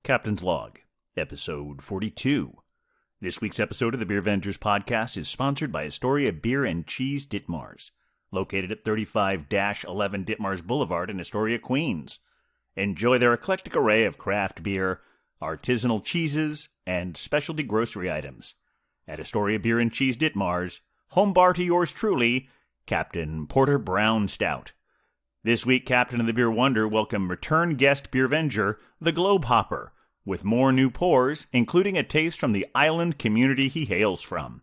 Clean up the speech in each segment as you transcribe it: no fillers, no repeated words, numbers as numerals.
Captain's Log, Episode 42. This week's episode of the Beer Vengers podcast is sponsored by Astoria Beer and Cheese Ditmars, located at 35-11 Ditmars Boulevard in Astoria, Queens. Enjoy their eclectic array of craft beer, artisanal cheeses, and specialty grocery items. At Astoria Beer and Cheese Ditmars, home bar to yours truly, Captain Porter Brown Stout. This week, Captain of the Beer Wonder welcome return guest Beer Venger, the Globehopper, with more new pours, including a taste from the island community he hails from.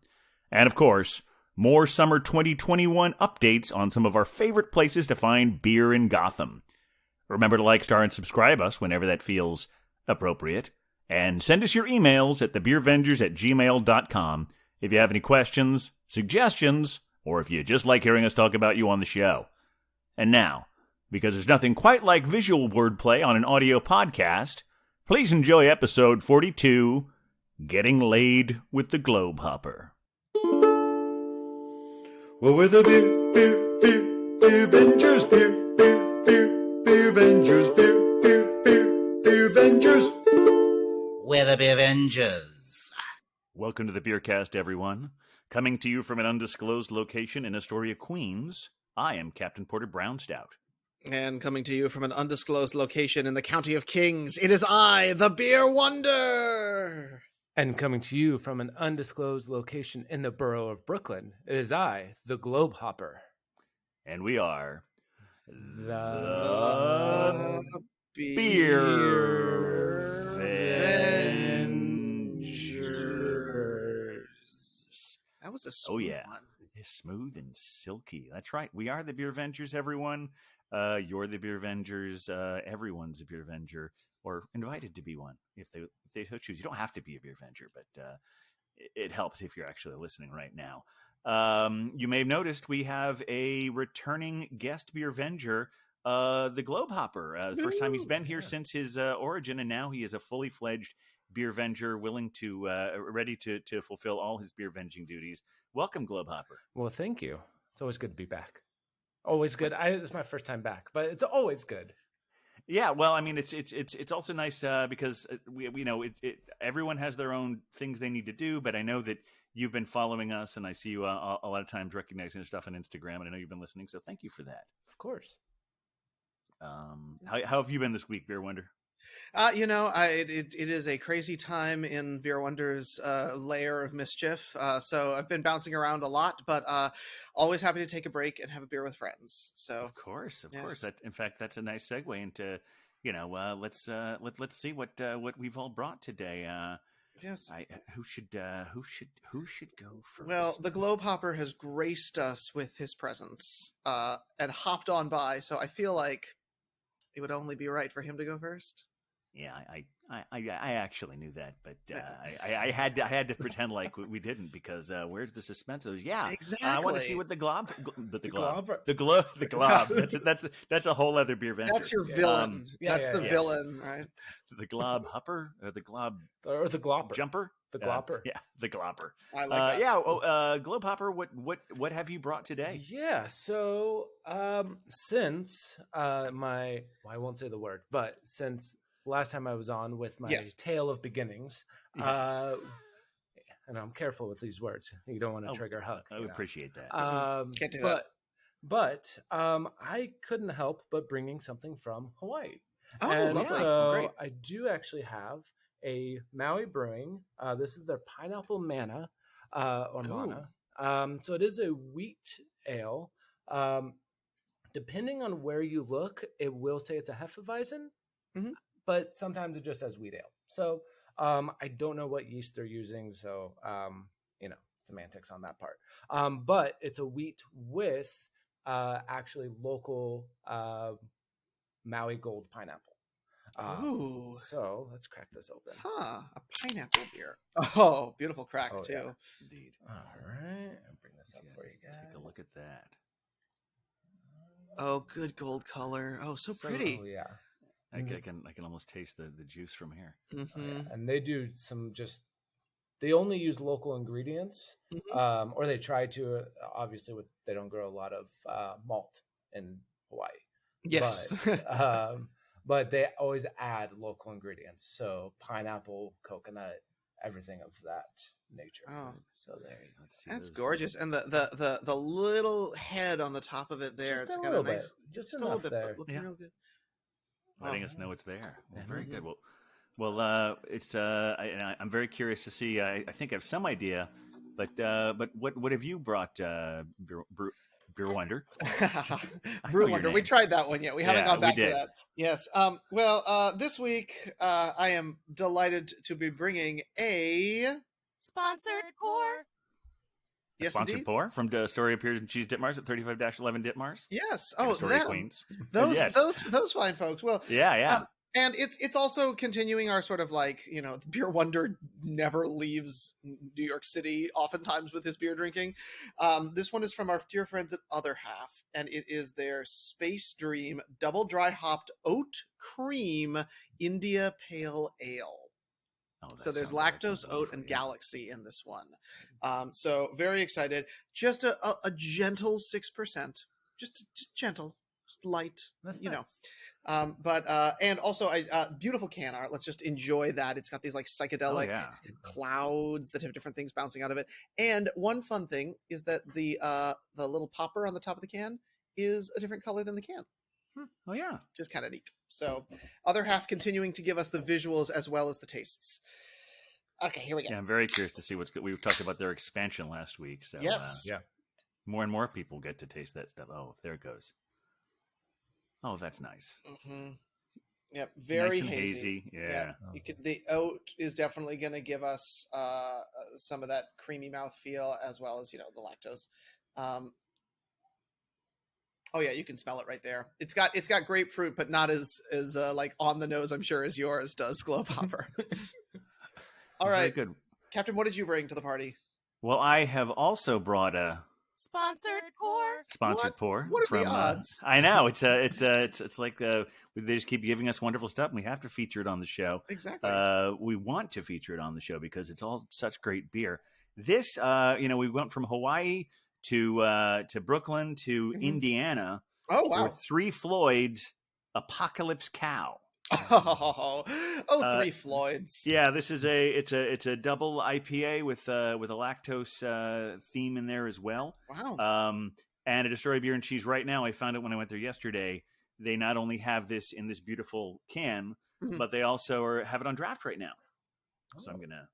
And of course, more summer 2021 updates on some of our favorite places to find beer in Gotham. Remember to like, star, and subscribe us whenever that feels appropriate. And send us your emails at thebeervengers@gmail.com if you have any questions, suggestions, or if you just like hearing us talk about you on the show. And now, because there's nothing quite like visual wordplay on an audio podcast, please enjoy episode 42, Getting Laid with the Globehopper. Well, we're the Beer Vengers, Beer Vengers, Beer Vengers. We're the Beer Vengers. Welcome to the Beercast, everyone. Coming to you from an undisclosed location in Astoria, Queens, I am Captain Porter Brown Stout. And coming to you from an undisclosed location in the County of Kings, it is I, the Beer Wonder! And coming to you from an undisclosed location in the borough of Brooklyn, it is I, the Globehopper. And we are The Beer Vengers. That was a smooth one. It's smooth and silky. That's right. We are the Beer Vengers, everyone. You're the Beer Vengers. Everyone's a Beer Venger, or invited to be one if they so choose. You don't have to be a Beer Venger, but it helps if you're actually listening right now. You may have noticed we have a returning guest Beer Venger, the Globehopper. The first time he's been here since his origin, and now he is a fully fledged Beer Venger, willing to ready to fulfill all his beer venging duties. Welcome, Globehopper. Well, thank you. It's always good to be back. Always good. It's my first time back, but it's always good. Yeah, well, I mean, it's also nice because we know everyone has their own things they need to do, but I know that you've been following us, and I see you a lot of times recognizing your stuff on Instagram, and I know you've been listening, so thank you for that. Of course. How have you been this week, Beer Wonder? It is a crazy time in Beer Wonder's layer of mischief. So I've been bouncing around a lot, but always happy to take a break and have a beer with friends. So of course. Yes. In fact, that's a nice segue into let's see what we've all brought today. yes. Who should go first? Well, the Globehopper has graced us with his presence and hopped on by, so I feel like it would only be right for him to go first. Yeah, I actually knew that, but I had to pretend like we didn't, because where's the suspense? Exactly. I want to see what the glob. That's a whole other Beer Venger. That's your villain. That's the villain, right? The Globehopper or the Glob Or the Glopper. Jumper. The Glopper. The Glopper. I like that. Globehopper. What have you brought today? Yeah. So since I won't say the word, but since last time I was on with my tale of beginnings, and I'm careful with these words. You don't want to trigger Huck. I appreciate that. Can't do that. But I couldn't help but bringing something from Hawaii. Oh, and lovely. so Great. I do actually have a Maui Brewing. This is their Pineapple Mana or Mana. So it is a wheat ale. Depending on where you look, it will say it's a Hefeweizen, but sometimes it just says wheat ale. So I don't know what yeast they're using, so semantics on that part. But it's a wheat with actually local Maui Gold pineapple. Ooh. So let's crack this open. A pineapple beer. Oh, beautiful crack too. Yeah. Indeed. All right, I'll bring this up for you guys. Take a look at that. Oh, good gold color. Oh, so pretty. Oh, yeah. I can almost taste the juice from here. Mm-hmm. Oh, yeah. And they do some they only use local ingredients, or they try to. Obviously, they don't grow a lot of malt in Hawaii. Yes. but they always add local ingredients. So pineapple, coconut, everything of that nature. Oh. So there you go. That's gorgeous. And the little head on the top of it there. Just It's a got little a nice, bit. Just a little enough bit, there. but looking real good. Letting us know it's there. Well, very good. It's I'm very curious to see. I think I have some idea, but what have you brought, Beer Wonder? Brew Wonder. We tried that one yet. We haven't gone back to that. Yes. This week I am delighted to be bringing a sponsored pour. Yes, sponsored indeed. pour from the Story of Beers and Cheese Ditmars at 35-11 Ditmars. Yes. And Oh, Story them. Queens. Those Yes. those fine folks. Well, yeah. And it's also continuing our sort of like, the Beer Wonder never leaves New York City, oftentimes with his beer drinking. This one is from our dear friends at Other Half, and it is their Space Dream Double Dry Hopped Oat Cream India Pale Ale. So there's lactose, oat, and galaxy in this one. So very excited. Just a gentle 6%. Just gentle, just light. That's you nice. know. And also beautiful can art. Let's just enjoy that. It's got these like psychedelic clouds that have different things bouncing out of it. And one fun thing is that the little popper on the top of the can is a different color than the can. Oh yeah, just kind of neat. So Other Half continuing to give us the visuals as well as the tastes. Okay, here we go. Yeah, I'm very curious to see what's good. We talked about their expansion last week, so yes, more and more people get to taste that stuff. Oh, there it goes. Oh, that's nice. Mm-hmm. Yep, very nice and hazy. Yeah. The oat is definitely going to give us some of that creamy mouth feel, as well as the lactose. Oh yeah, you can smell it right there. It's got grapefruit, but not as like on the nose, I'm sure, as yours does, Globehopper. All right, very good. Captain, what did you bring to the party? Well, I have also brought a sponsored pour. What are the odds? I know it's like they just keep giving us wonderful stuff, and we have to feature it on the show. Exactly. We want to feature it on the show because it's all such great beer. This, we went from Hawaii to Brooklyn to Indiana. Oh wow! For Three Floyds Apocalypse Cow. Three Floyds. Yeah, this is it's a double IPA with a lactose theme in there as well. Wow. And at Astoria Beer and Cheese right now, I found it when I went there yesterday. They not only have this in this beautiful can, but they also have it on draft right now. So I'm gonna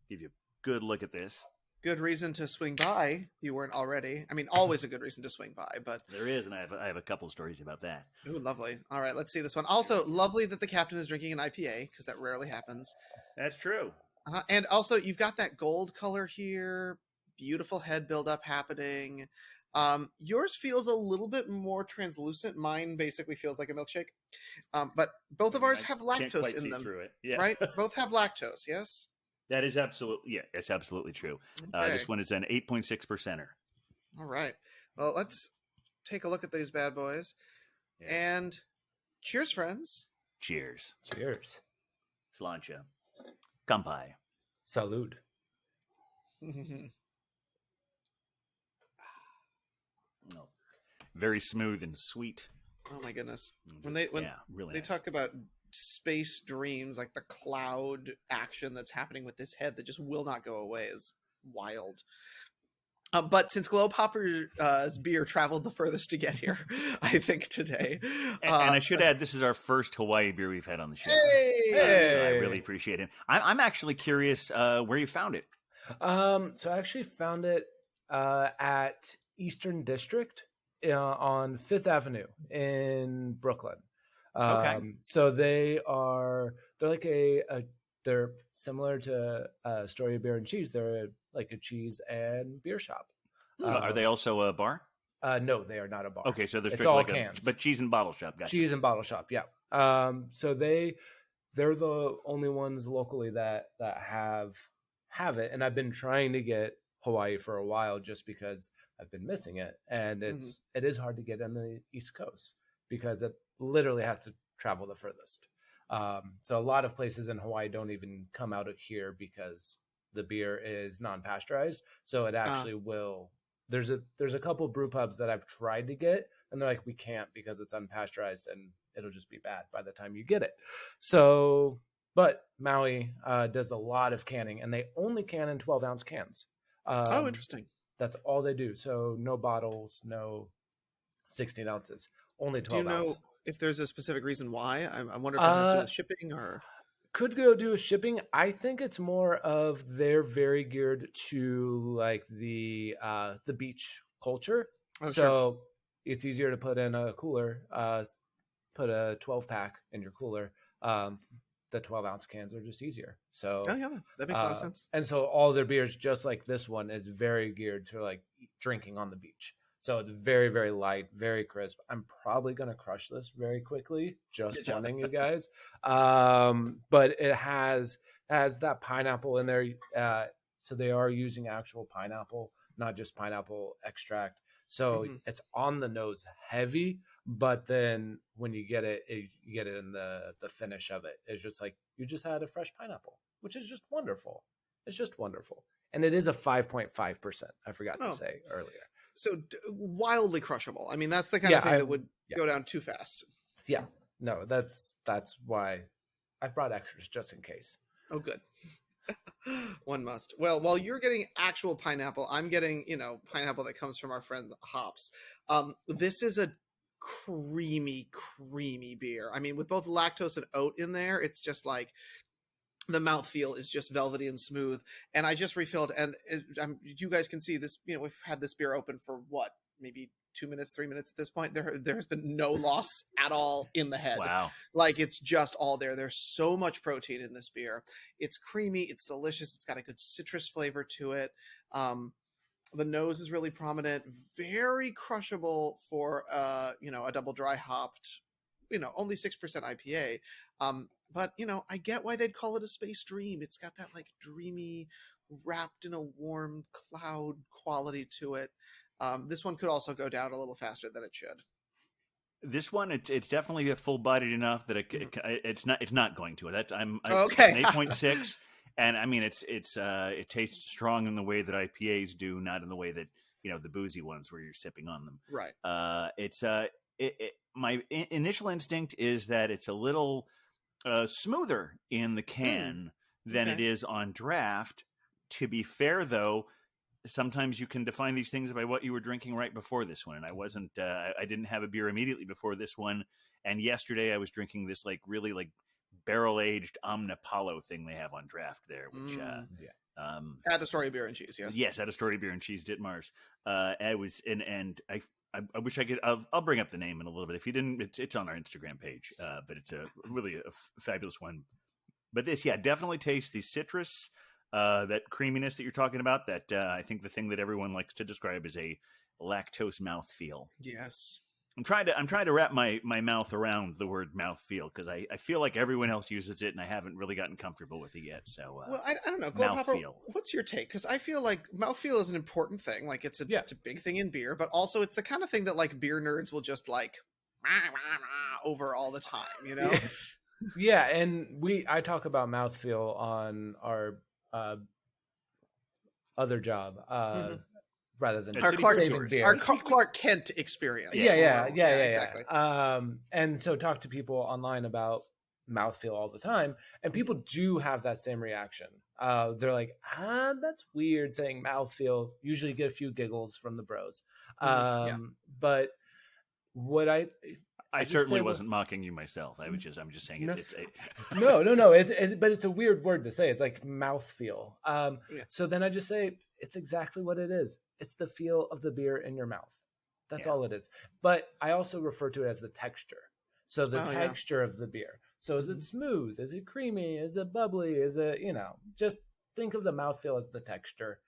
give you a good look at this. Good reason to swing by. You weren't already. I mean, always a good reason to swing by, but there is, and I have a couple stories about that. Ooh, lovely. All right, let's see this one. Also, lovely that the captain is drinking an IPA because that rarely happens. That's true. And also, you've got that gold color here. Beautiful head buildup happening. Yours feels a little bit more translucent. Mine basically feels like a milkshake. But both of ours have lactose in them. Through it. Yeah. Right? Both have lactose. Yes. That is it's absolutely true. Okay. This one is an 8.6%er. All right. Well, let's take a look at these bad boys. Yes. And cheers, friends. Cheers. Cheers. Sláinte. Kampai. Salud. Oh, very smooth and sweet. Oh my goodness. Really They nice. talk about space dreams, like the cloud action that's happening with this head that just will not go away is wild. But since Globehopper's beer traveled the furthest to get here, I think today. And I should add, this is our first Hawaii beer we've had on the show. Hey! So I really appreciate it. I'm actually curious where you found it. So I actually found it at Eastern District on 5th Avenue in Brooklyn. Okay. So they're like they're similar to Story of Beer and Cheese. They're like a cheese and beer shop. Are they also a bar? No, they are not a bar. Okay, so they're it's strictly all like cans. but cheese and bottle shop. Gotcha. Cheese and bottle shop, yeah. So they're the only ones locally that have it, and I've been trying to get Hawaii for a while just because I've been missing it, and it is hard to get on the East Coast because it literally has to travel the furthest. So a lot of places in Hawaii don't even come out of here because the beer is non-pasteurized. So it actually will. There's a couple brew pubs that I've tried to get, and they're like, we can't because it's unpasteurized, and it'll just be bad by the time you get it. So, but Maui does a lot of canning, and they only can in 12-ounce cans. Interesting. That's all they do. So no bottles, no 16 ounces, only 12 Do you ounce. know if there's a specific reason why? I wonder if it has to do with shipping or... Could go do with shipping. I think it's more of they're very geared to like the beach culture. Oh, so sure. it's easier to put in a cooler, put a 12-pack in your cooler. The 12-ounce cans are just easier. So Oh, yeah, that makes a lot of sense. And so all their beers, just like this one, is very geared to like drinking on the beach. So it's very, very light, very crisp. I'm probably going to crush this very quickly, just warning you guys. But it has that pineapple in there. So they are using actual pineapple, not just pineapple extract. So it's on the nose heavy, but then when you get it, you get it in the finish of it. It's just like you just had a fresh pineapple, which is just wonderful. It's just wonderful. And it is a 5.5%. I forgot to say earlier. So wildly crushable. I mean, that's the kind of thing that would go down too fast. Yeah. No, that's why I've brought extras just in case. Oh, good. One must. Well, while you're getting actual pineapple, I'm getting, pineapple that comes from our friend Hops. This is a creamy beer. I mean, with both lactose and oat in there, it's just like the mouthfeel is just velvety and smooth. And I just refilled, and you guys can see this. We've had this beer open for what, maybe 2 minutes, 3 minutes at this point. There has been no loss at all in the head. Wow. Like it's just all there. There's so much protein in this beer. It's creamy. It's delicious. It's got a good citrus flavor to it. The nose is really prominent. Very crushable for a double dry hopped, only 6% IPA. But I get why they'd call it a space dream. It's got that like dreamy, wrapped in a warm cloud quality to it. This one could also go down a little faster than it should. This one, it's definitely full-bodied enough that it's not going to. Okay. It's an 8.6, and I mean it tastes strong in the way that IPAs do, not in the way that the boozy ones where you're sipping on them. Right. My initial instinct is that it's a little smoother in the can than it is on draft. To be fair, though, sometimes you can define these things by what you were drinking right before this one. And I wasn't, I didn't have a beer immediately before this one. And yesterday I was drinking this like really like barrel aged Omnipollo thing they have on draft there, which, Add a story of beer and cheese. Yes. Yes. Add a story of beer and cheese. Ditmars. I was in, and I wish I could, I'll bring up the name in a little bit. If you didn't, it's on our Instagram page, but it's really a fabulous one. But this, definitely tastes the citrus, that creaminess that you're talking about, that I think the thing that everyone likes to describe is a lactose mouthfeel. Yes. I'm trying to wrap my mouth around the word mouthfeel because I feel like everyone else uses it and I haven't really gotten comfortable with it yet. So well, I don't know, Globehopper, what's your take? Because I feel like mouthfeel is an important thing. Like it's a big thing in beer, but also it's the kind of thing that like beer nerds will just like over all the time, Yeah, and I talk about mouthfeel on our other job rather than our Clark Kent experience. Yeah, exactly. And so talk to people online about mouthfeel all the time, and people do have that same reaction. They're like, that's weird saying mouthfeel. Usually get a few giggles from the bros. But what I certainly wasn't mocking you myself. I'm just saying it's no. But it's a weird word to say. It's like mouthfeel. So then I just say it's exactly what it is. It's the feel of the beer in your mouth. That's all it is. But I also refer to it as the texture. So the texture of the beer. So is it smooth? Is it creamy? Is it bubbly? Is it, just think of the mouthfeel as the texture.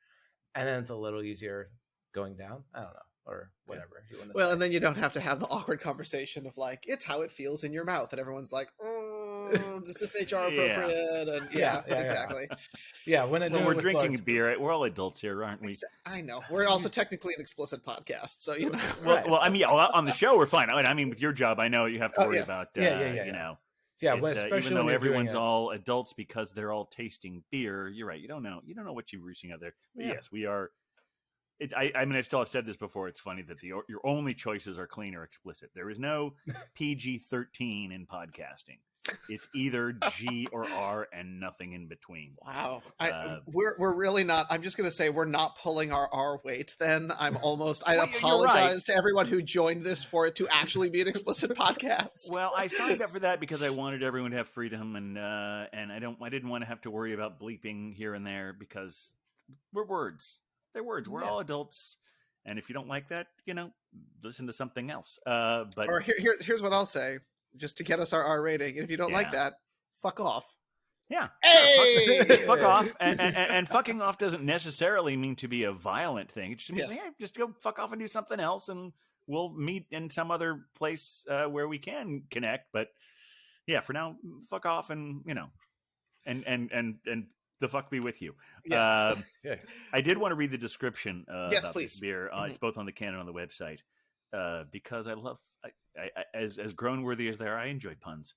And then it's a little easier going down. I don't know. Or whatever you want to say. And then you don't have to have the awkward conversation of like, it's how it feels in your mouth. And everyone's like, is this HR appropriate? And exactly. Yeah, when we're drinking beer, we're all adults here, aren't we? I know. We're also technically an explicit podcast, so Well, I mean, on the show we're fine. I mean, with your job, I know you have to worry about, even though everyone's all adults because they're all tasting beer. You're right. You don't know what you're reaching out there. But yes, we are. I mean, I still have said this before. It's funny that your only choices are clean or explicit. There is no PG-13 in podcasting. It's either G or R and nothing in between. Wow. We're really not. I'm just going to say we're not pulling our R weight then. I apologize to everyone who joined this for it to actually be an explicit podcast. Well, I signed up for that because I wanted everyone to have freedom, and I didn't want to have to worry about bleeping here and there because we're words. They're words. We're all adults. And if you don't like that, listen to something else. Or here's what I'll say, just to get us our R rating. And if you don't like that, fuck off. Yeah. Hey! Fuck off. And fucking off doesn't necessarily mean to be a violent thing. It just means, hey, just go fuck off and do something else, and we'll meet in some other place where we can connect. But yeah, for now, fuck off, and and the fuck be with you. Yes. I did want to read the description yes, about please. this beer. It's both on the can and on the website because I love, as grown worthy as they are, I enjoy puns.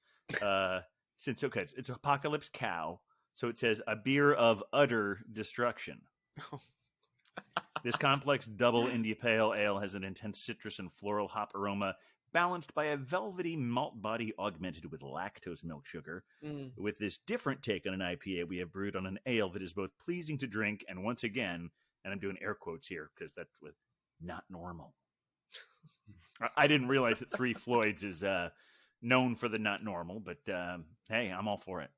It's Apocalypse Cow, so it says a beer of utter destruction. This complex double India Pale Ale has an intense citrus and floral hop aroma, balanced by a velvety malt body augmented with lactose milk sugar. With this different take on an IPA, we have brewed on an ale that is both pleasing to drink and, once again, and I'm doing air quotes here because that's with not normal. I didn't realize that Three Floyds is known for the not normal, but hey, I'm all for it.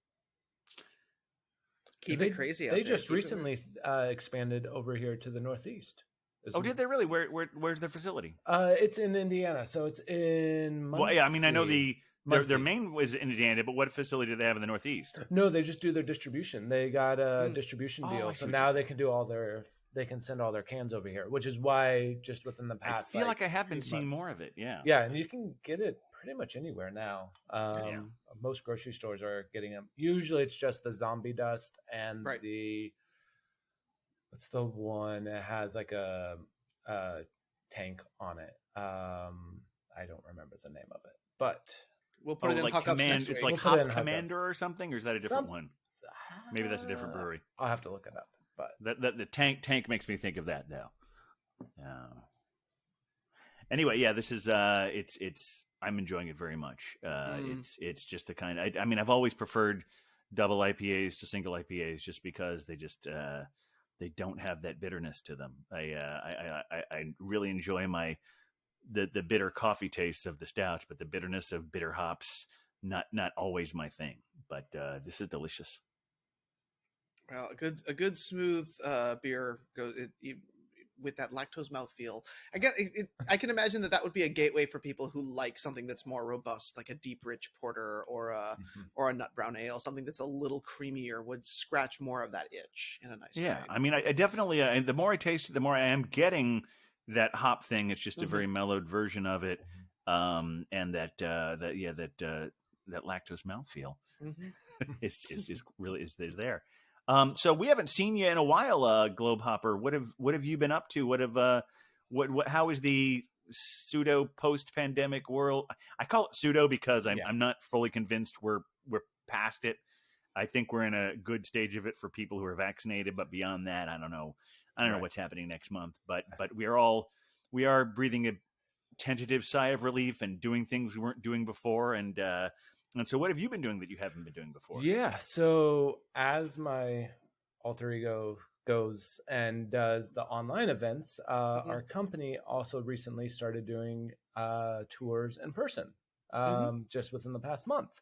Keep it crazy out there. They just recently expanded over here to the Northeast. Oh, did they really? Where's their facility? It's in Indiana, so it's in Muncie. Well, yeah, I mean, I know their main was in Indiana, but what facility do they have in the Northeast? No, they just do their distribution. They got a distribution deal, so now they can do they can send all their cans over here, which is why just within the past, I feel like I have been seeing more of it. Yeah, yeah, and you can get it pretty much anywhere now. Most grocery stores are getting them. Usually, it's just the zombie dust and the. What's the one that has like a tank on it? I don't remember the name of it, but we'll put it in hookups next week. It's like Hop Commander or something, or is that a different one? Maybe that's a different brewery. I'll have to look it up. But the tank makes me think of that though. Anyway, yeah, this is it's I'm enjoying it very much. It's just the kind. I mean, I've always preferred double IPAs to single IPAs just because they don't have that bitterness to them. I really enjoy the bitter coffee tastes of the stouts, but the bitterness of bitter hops not always my thing. But this is delicious. Well, a good smooth beer goes with that lactose mouthfeel. Again, I can imagine that would be a gateway for people who like something that's more robust, like a deep, rich porter or a nut brown ale. Something that's a little creamier would scratch more of that itch in a nice way. Yeah, I mean, I definitely. The more I taste it, the more I am getting that hop thing. It's just a very mellowed version of it, and that lactose mouthfeel is really is there. So we haven't seen you in a while, Globehopper. What have you been up to? How is the pseudo post-pandemic world? I call it pseudo because I'm not fully convinced we're past it. I think we're in a good stage of it for people who are vaccinated, but beyond that, I don't know. I don't know what's happening next month, but we are breathing a tentative sigh of relief and doing things we weren't doing before. And so what have you been doing that you haven't been doing before? Yeah. So as my alter ego goes and does the online events, our company also recently started doing tours in person just within the past month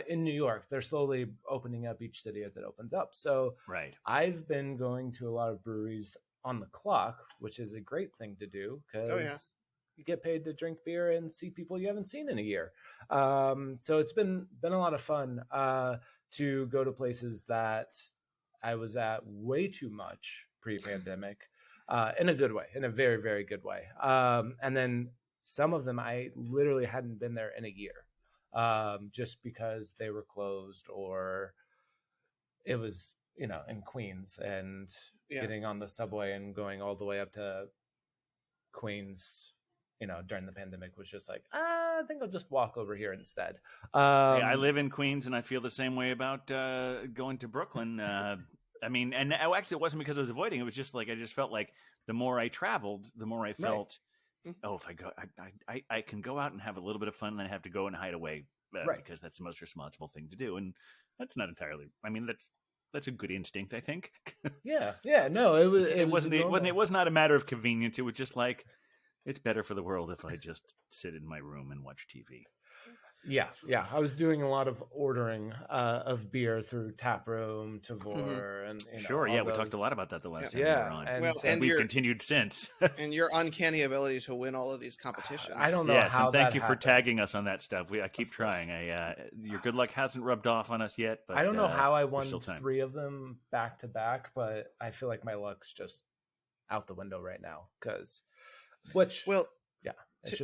in New York. They're slowly opening up each city as it opens up. So I've been going to a lot of breweries on the clock, which is a great thing to do because you get paid to drink beer and see people you haven't seen in a year. So it's been a lot of fun to go to places that I was at way too much pre-pandemic, in a good way, in a very, very good way. And then some of them I literally hadn't been there in a year, just because they were closed or it was, in Queens, and getting on the subway and going all the way up to Queens, during the pandemic was just like, I think I'll just walk over here instead. I live in Queens and I feel the same way about going to Brooklyn. I mean, and actually, it wasn't because I was avoiding. It was just like I just felt like the more I traveled, the more I felt. Right. Oh, if I go, I can go out and have a little bit of fun, and then I have to go and hide away because that's the most responsible thing to do, and that's not entirely. I mean, that's a good instinct, I think. Yeah. No, it was not a matter of convenience. It was just like it's better for the world if I just sit in my room and watch TV. Yeah. I was doing a lot of ordering of beer through Taproom, Tavor, and sure. Yeah, we talked a lot about that the last time we were on. And we've continued since. And your uncanny ability to win all of these competitions. I don't know yes, how and thank you happened. for tagging us on that stuff. I keep trying. Your good luck hasn't rubbed off on us yet. But I don't know how I won still time. 3 of them back to back, but I feel like my luck's just out the window right now.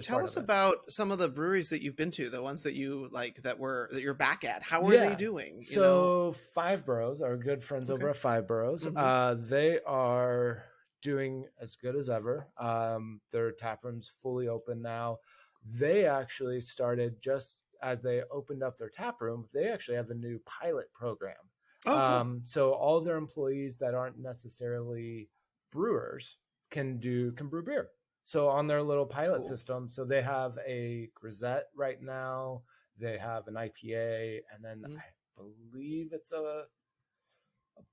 Tell us about some of the breweries that you've been to, the ones that you like that you're back at. How are they doing? So Five Boroughs, our good friends over at Five Boroughs, they are doing as good as ever. Their tap room's fully open now. They actually started just as they opened up their tap room. They actually have a new pilot program. Cool. So all their employees that aren't necessarily brewers can brew beer. So on their little pilot system, so they have a grisette right now. They have an IPA, and then I believe it's a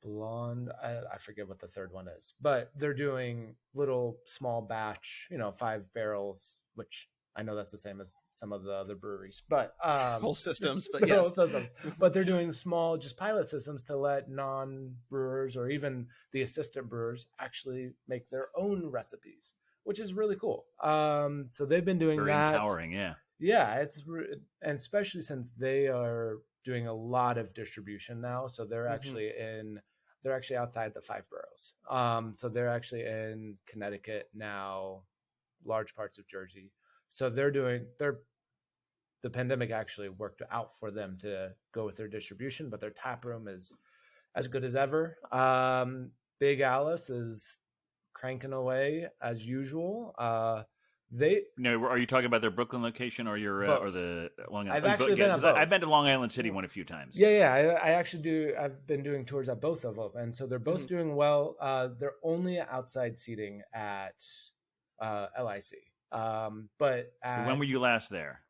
blonde. I forget what the third one is, but they're doing little small batch, 5 barrels, which I know that's the same as some of the other breweries, but whole systems, but yes, whole systems. But they're doing small, just pilot systems to let non-brewers or even the assistant brewers actually make their own recipes, which is really cool. So they've been doing very that. Empowering, yeah. Yeah, and especially since they are doing a lot of distribution now. So they're actually they're actually outside the 5 boroughs. So they're actually in Connecticut now, large parts of Jersey. So the pandemic actually worked out for them to go with their distribution, but their tap room is as good as ever. Big Alice is cranking away as usual. Are you talking about their Brooklyn location or your or the Long Island? I've actually been at both. I've been to Long Island City one a few times. Yeah. I actually do. I've been doing tours at both of them, and so they're both doing well. They're only outside seating at LIC. But when were you last there?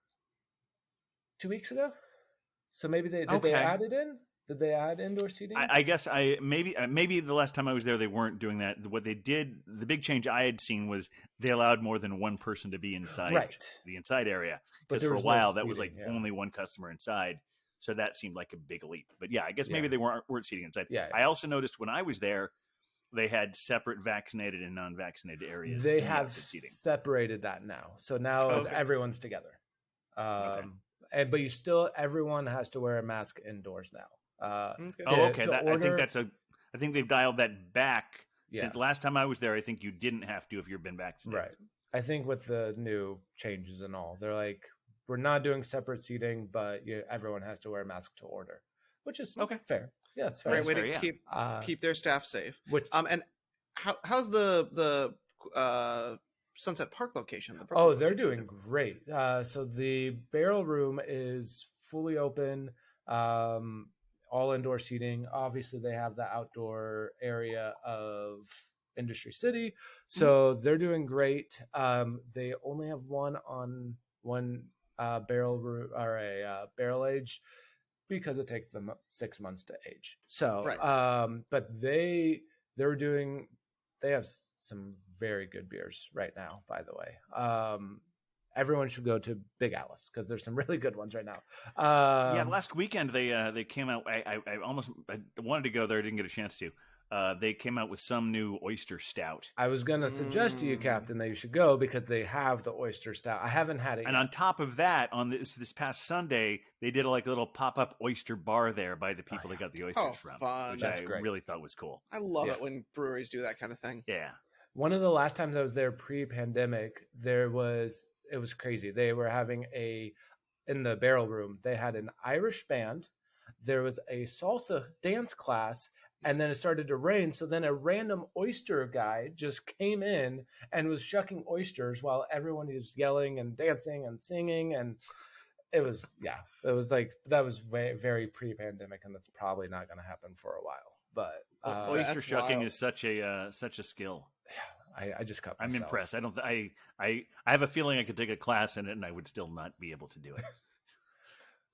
2 weeks ago. So maybe they add it in. Did they add indoor seating? I guess maybe the last time I was there they weren't doing that. What they did, the big change I had seen was they allowed more than one person to be inside the inside area. Because for a while that was like only one customer inside, so that seemed like a big leap. But yeah, I guess maybe they weren't seating inside. Yeah. I also noticed when I was there, they had separate vaccinated and non-vaccinated areas. They have separated that now, so now everyone's together. But everyone has to wear a mask indoors now. I think they've dialed that back. Since last time I was there, I think you didn't have to if you've been vaccinated. Right. I think with the new changes and all, they're like, we're not doing separate seating, but everyone has to wear a mask to order, which is fair. Yeah, it's fair. Great way to keep their staff safe. And how's the Sunset Park location? They're doing great. So the barrel room is fully open. All indoor seating. Obviously, they have the outdoor area of Industry City, so they're doing great. They only have one barrel room or a barrel age because it takes them 6 months to age. So, but they have some very good beers right now. By the way. Everyone should go to Big Alice because there's some really good ones right now. Last weekend they came out. I wanted to go there, didn't get a chance to. They came out with some new oyster stout. I was going to suggest to you, Captain, that you should go because they have the oyster stout. I haven't had it yet. And on top of that, on this past Sunday, they did a little pop-up oyster bar there by the people that got the oysters from, fun. which I really thought was cool. I love it when breweries do that kind of thing. Yeah. One of the last times I was there pre-pandemic, it was crazy. They were having in the barrel room, they had an Irish band. There was a salsa dance class, and then it started to rain. So then a random oyster guy just came in and was shucking oysters while everyone was yelling and dancing and singing. And It was like that was very, very pre-pandemic, and that's probably not going to happen for a while. But oyster That's shucking wild. is such a skill. I just cut I'm myself. impressed. I have a feeling I could take a class in it and I would still not be able to do it.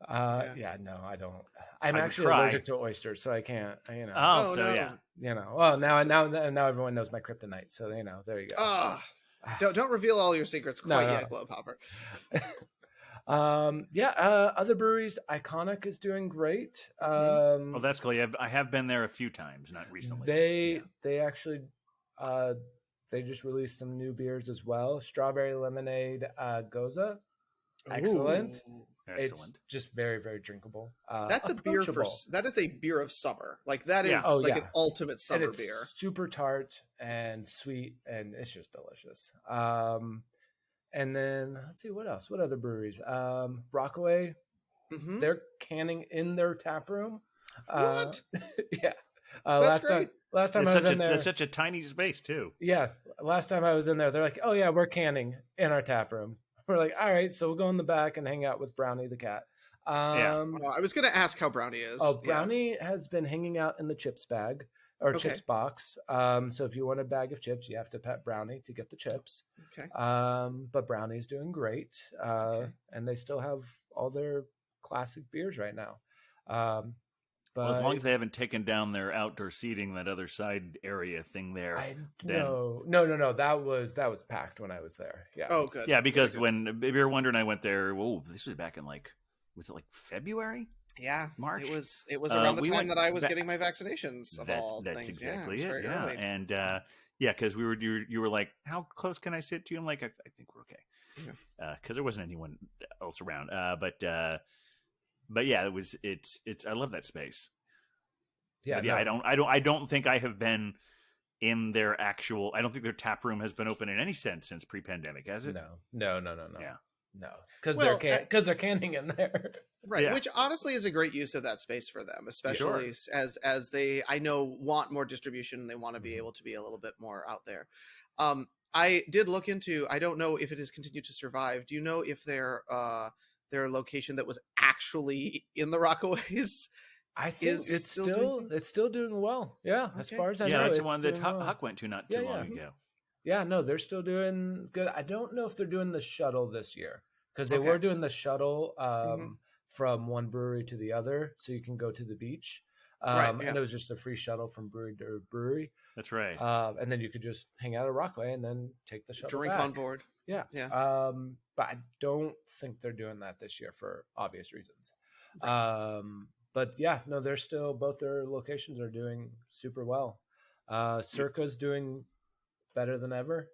No, I don't. I'm I would actually try. allergic to oysters, so I can't. Oh, Oh, so no. yeah. Well, now everyone knows my kryptonite, so there you go. Ah, don't reveal all your secrets No, quite no. yet, Globehopper. Other breweries, Iconic is doing great. Oh, that's cool. Yeah, I have been there a few times, not recently. They actually they just released some new beers as well. Strawberry lemonade goza, excellent. Ooh. Excellent. It's just very, very drinkable. That's a beer that is a beer of summer. Like that is an ultimate summer beer. Super tart and sweet, and it's just delicious. And then let's see what else. What other breweries? Rockaway, they're canning in their tap room. What? Yeah. That's great. Last time I was in there, it's such a tiny space too. Yeah. Last time I was in there, they're like, "Oh yeah, we're canning in our tap room." We're like, "All right, so we'll go in the back and hang out with Brownie the cat." I was going to ask how Brownie is. Oh, Brownie has been hanging out in the chips bag or chips box. So if you want a bag of chips, you have to pet Brownie to get the chips. Okay. But Brownie's doing great. And they still have all their classic beers right now. Well, as long as they haven't taken down their outdoor seating, that other side area thing there. No. That was packed when I was there. Yeah. Oh, good. Yeah, because when Beer Wonder and I went there, this was back in was it like February? Yeah, March. It was around the time that I was getting my vaccinations. That's exactly it. Yeah, early. And because you were like, how close can I sit to you? I'm like, I think we're okay, because there wasn't anyone else around. But yeah, it's I love that space. Yeah, I don't think I have been in their actual. I don't think their tap room has been open in any sense since pre-pandemic, has it? No. Yeah. No, because they're canning in there, right? Yeah. Which honestly is a great use of that space for them, especially as they I know want more distribution and they want to be able to be a little bit more out there. I did look into. I don't know if it has continued to survive. Do you know if their location that was actually in the Rockaways? I think it's still doing well. Yeah, okay. As far as I know, that's the one that Huck went to not too long ago. Yeah, no, they're still doing good. I don't know if they're doing the shuttle this year because they were doing the shuttle from one brewery to the other, so you can go to the beach. And it was just a free shuttle from brewery to brewery. That's right. And then you could just hang out at Rockaway and then take the shuttle drink back. on board. Yeah. But I don't think they're doing that this year for obvious reasons. But yeah, no, they're still, both their locations are doing super well. Circa's doing better than ever.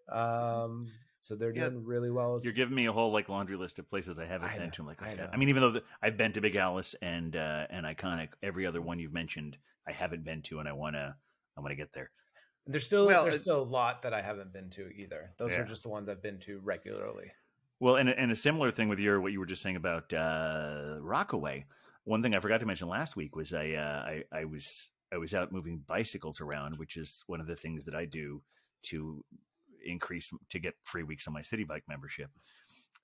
So they're doing really well. You're giving me a whole laundry list of places I haven't been to. I'm like, okay. I mean, even though I've been to Big Alice and Iconic, every other one you've mentioned, I haven't been to, and I want to get there. There's still a lot that I haven't been to either. Those are just the ones I've been to regularly. Well, and a similar thing with what you were just saying about Rockaway. One thing I forgot to mention last week was I was out moving bicycles around, which is one of the things that I do to get free weeks on my City Bike membership,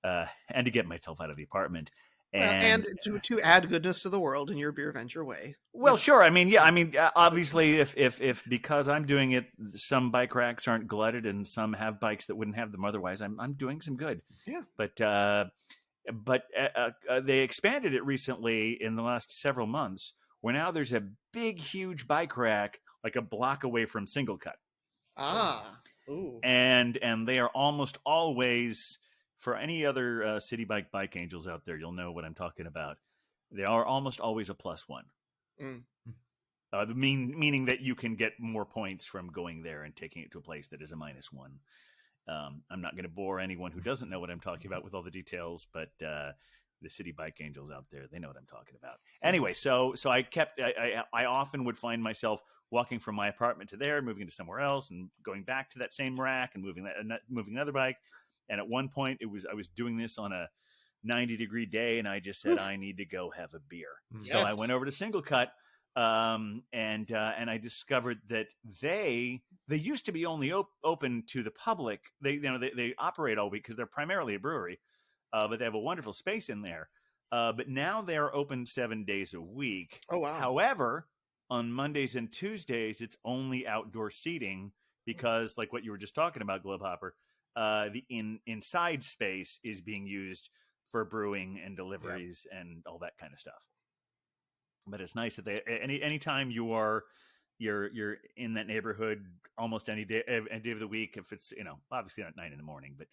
and to get myself out of the apartment. And to add goodness to the world in your beer venture way. Well, sure. I mean, obviously, if because I'm doing it, some bike racks aren't glutted, and some have bikes that wouldn't have them otherwise. I'm doing some good. Yeah. But they expanded it recently in the last several months, where now there's a big, huge bike rack like a block away from Single Cut. Ooh. And they are almost always, for any other City Bike angels out there, you'll know what I'm talking about. They are almost always a +1. Meaning that you can get more points from going there and taking it to a place that is a -1. I'm not going to bore anyone who doesn't know what I'm talking about with all the details, but the City Bike angels out there, they know what I'm talking about. Anyway, so I often would find myself walking from my apartment to there, moving to somewhere else, and going back to that same rack and moving another bike. And at one point, I was doing this on a 90-degree day, and I just said, I need to go have a beer. Yes. So I went over to Single Cut, and I discovered that they used to be only open to the public. They operate all week because they're primarily a brewery, but they have a wonderful space in there. But now they are open 7 days a week. Oh, wow. However, on Mondays and Tuesdays, it's only outdoor seating because, like what you were just talking about, Globehopper, the inside space is being used for brewing and deliveries and all that kind of stuff. But it's nice that they anytime you're in that neighborhood almost any day of the week, if it's obviously not 9 a.m, but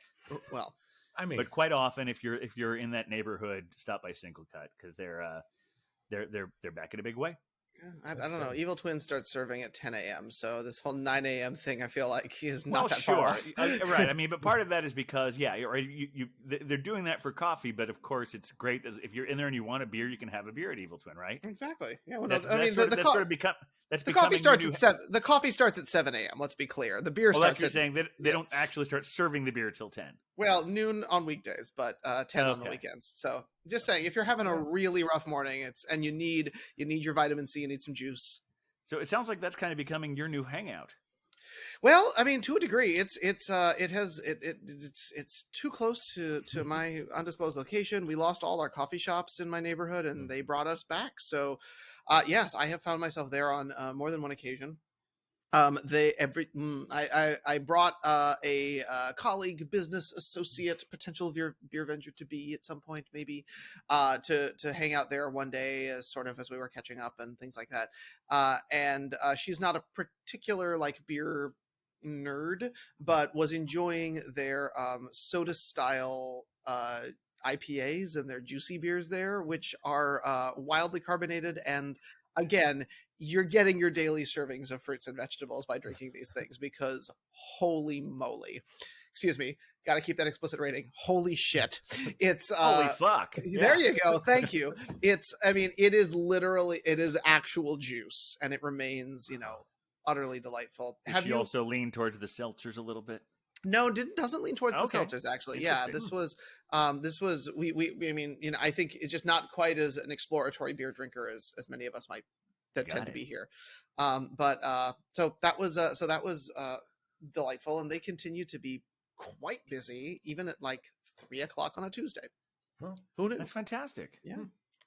Well, I mean, but quite often if you're in that neighborhood, stop by Single Cut because they're back in a big way. I don't know. Evil Twin starts serving at 10 a.m. So this whole 9 a.m. thing, I feel like is not that far off. Right. I mean, but part of that is because they're doing that for coffee, but of course it's great if you're in there and you want a beer, you can have a beer at Evil Twin, right? Exactly. Yeah. The coffee starts at 7. The coffee starts at 7 a.m. Let's be clear. The beer starts. You're saying that they don't actually start serving the beer till 10. Well, noon on weekdays, but 10 on the weekends. So just saying, if you're having a really rough morning, and you need your vitamin C, you need some juice. So it sounds like that's kind of becoming your new hangout. Well, I mean, to a degree, it's too close to my undisclosed location. We lost all our coffee shops in my neighborhood, and they brought us back. So, yes, I have found myself there on more than one occasion. I brought a colleague, business associate, potential beer venture to be at some point, maybe, to hang out there one day, as we were catching up and things like that. And she's not a particular beer nerd, but was enjoying their soda style IPAs and their juicy beers there, which are wildly carbonated. And again, you're getting your daily servings of fruits and vegetables by drinking these things, because holy moly, excuse me, got to keep that explicit rating. Holy shit. It's holy fuck. There you go. Thank you. It is actual juice, and it remains, utterly delightful. Have you also lean towards the seltzers a little bit? No, doesn't lean towards the seltzers, actually. Yeah, this was I mean, I think it's just not quite as an exploratory beer drinker as many of us might tend to be here. So that was delightful, and they continue to be quite busy even at 3:00 on a Tuesday. Huh. Who knew? That's fantastic. Yeah.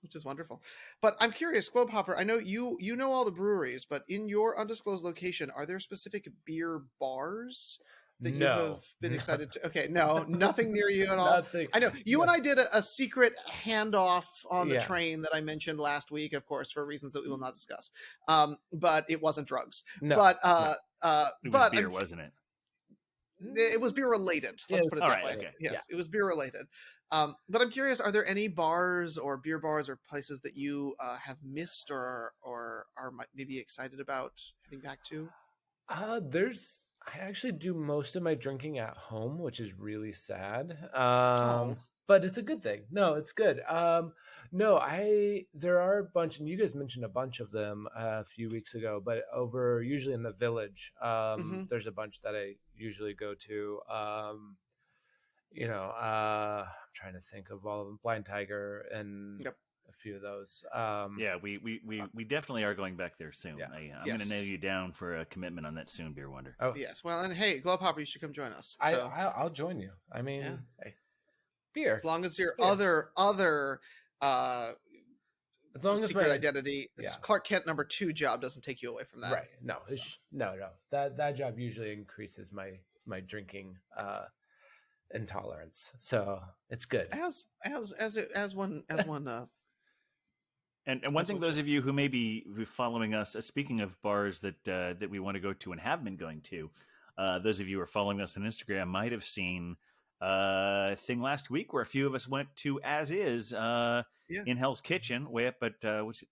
Which is wonderful. But I'm curious, Globehopper, I know you know all the breweries, but in your undisclosed location, are there specific beer bars that you have been excited to? Okay, no, nothing near you at all. Nothing. I know you and I did a secret handoff on the train that I mentioned last week, of course, for reasons that we will not discuss. But it wasn't drugs. No. But it was beer, wasn't it? It was beer related. Let's put it that way. Okay. Yes, it was beer related. But I'm curious, are there any bars or beer bars or places that you have missed or are maybe excited about heading back to? I actually do most of my drinking at home, which is really sad. But it's a good thing. No, it's good. There are a bunch, and you guys mentioned a bunch of them a few weeks ago, but usually in the Village, there's a bunch that I usually go to. I'm trying to think of all of them. Blind Tiger and a few of those. We definitely are going back there soon. Yeah. I'm going to nail you down for a commitment on that soon, Beer Wonder. Oh yes. Well, and hey, Globehopper, you should come join us. So. I'll join you. I mean, hey, beer. As long as your other as long secret as identity, Clark Kent #2 job doesn't take you away from that. Right. No. No. That job usually increases my drinking intolerance. So it's good. As one And one thing, those of you who may be following us, speaking of bars that we want to go to and have been going to, those of you who are following us on Instagram might have seen a thing last week where a few of us went to As Is in Hell's Kitchen, way up at what's it,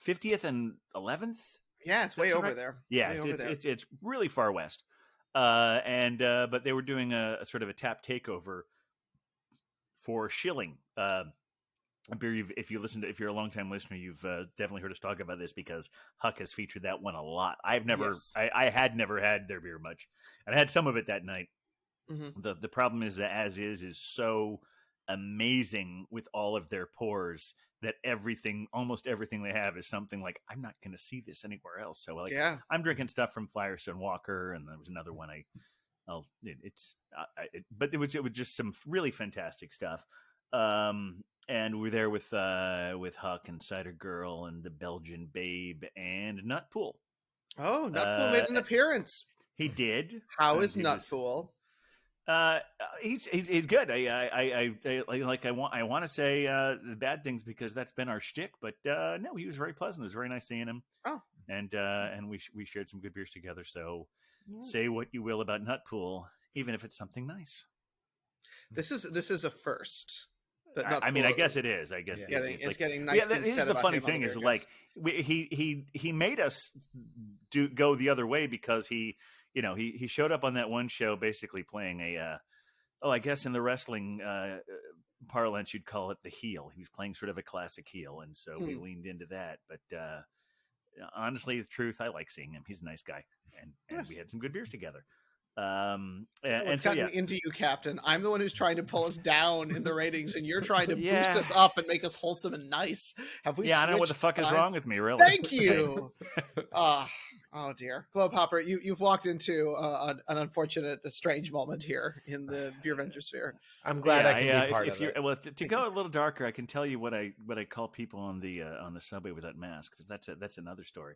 50th and 11th? Yeah, it's way over there. Yeah, it's really far west. But they were doing a sort of a tap takeover for Schilling. Beer, if you're a longtime listener, you've definitely heard us talk about this because Huck has featured that one a lot. I had never had their beer much, and I had some of it that night. Mm-hmm. The problem is that As Is so amazing with all of their pours that almost everything they have is something like, I'm not going to see this anywhere else. So I'm drinking stuff from Firestone Walker, and there was another one but it was just some really fantastic stuff. And we're there with Huck and Cider Girl and the Belgian Babe and Nutpool. Oh, Nutpool made an appearance. He did. How is Nutpool? He's good. I want to say the bad things because that's been our shtick, but no, he was very pleasant. It was very nice seeing him. Oh, and we shared some good beers together. So say what you will about Nutpool, even if it's something nice. This is a first. I mean, I guess it is. I guess it's getting nice. Yeah, here's the funny thing is like he made us go the other way because he showed up on that one show basically playing I guess in the wrestling parlance you'd call it the heel. He was playing sort of a classic heel, and so we leaned into that. But honestly, the truth, I like seeing him. He's a nice guy, and we had some good beers together. What's gotten into you, Captain? I'm the one who's trying to pull us down in the ratings, and you're trying to boost us up and make us wholesome and nice. Have we? Yeah, I don't know what the fuck is wrong with me, really. Thank you. Oh dear, Globehopper, you've walked into an unfortunate, strange moment here in the Beer Avenger sphere. I'm glad I can be part of it. Well, to go a little darker, I can tell you what I call people on the subway without masks, because that's another story.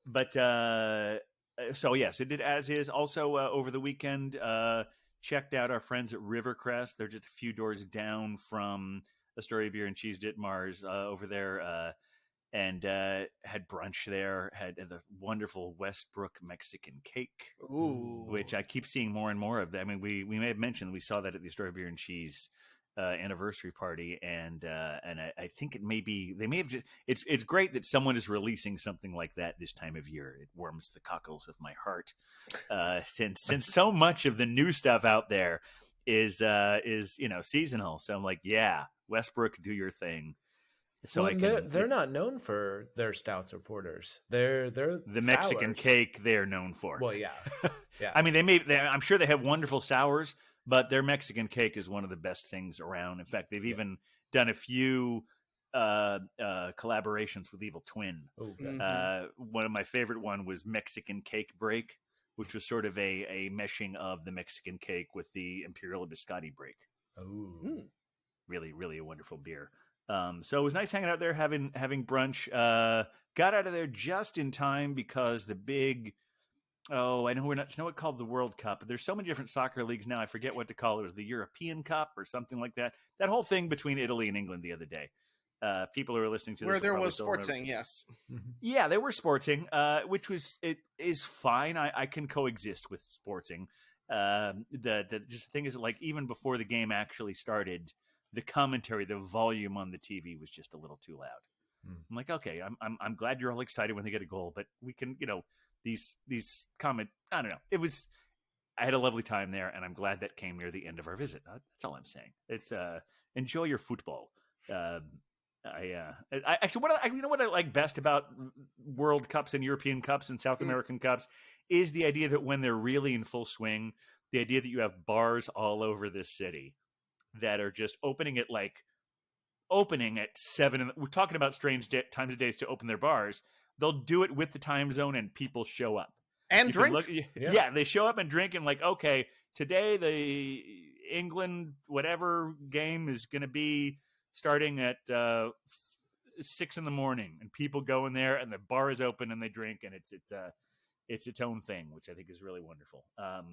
But so yes, it did as is. Also over the weekend, checked out our friends at Rivercrest. They're just a few doors down from Astoria Beer and Cheese Ditmars over there. And had brunch there, had the wonderful Westbrook Mexican cake, which I keep seeing more and more of. I mean, we may have mentioned we saw that at the Astoria Beer and Cheese anniversary party, and I think they may have just, it's great that someone is releasing something like that this time of year. It warms the cockles of my heart, since so much of the new stuff out there is seasonal. So I'm like, yeah, Westbrook, do your thing. So they're not known for their stouts or porters. They're the sours. Mexican cake they're known for. Well, yeah. I mean, I'm sure they have wonderful sours, but their Mexican cake is one of the best things around. In fact, they've even done a few collaborations with Evil Twin. One of my favorite one was Mexican Cake Break, which was sort of a meshing of the Mexican cake with the Imperial Biscotti Break. Really, really a wonderful beer. So it was nice hanging out there, having brunch. Got out of there just in time because the big, I know it's not called the World Cup, but there's so many different soccer leagues now. I forget what to call it. It was the European Cup or something like that. That whole thing between Italy and England the other day. People who are listening to this, where there was sportsing, yes. Yeah, they were sportsing, which is fine. I can coexist with sportsing. The thing is, like, even before the game actually started, the commentary, the volume on the TV was just a little too loud. I'm like, okay, I'm glad you're all excited when they get a goal, but we can, these comment. I don't know. I had a lovely time there, and I'm glad that came near the end of our visit. That's all I'm saying. It's enjoy your football. I actually, what I like best about World Cups and European Cups and South American Cups is the idea that when they're really in full swing, the idea that you have bars all over this city that are just opening at 7. We're talking about strange times of days to open their bars. They'll do it with the time zone, and people show up and drink. They show up and drink, and like, okay, today the England whatever game is going to be starting at 6 a.m, and people go in there, and the bar is open, and they drink, and it's its own thing, which I think is really wonderful. All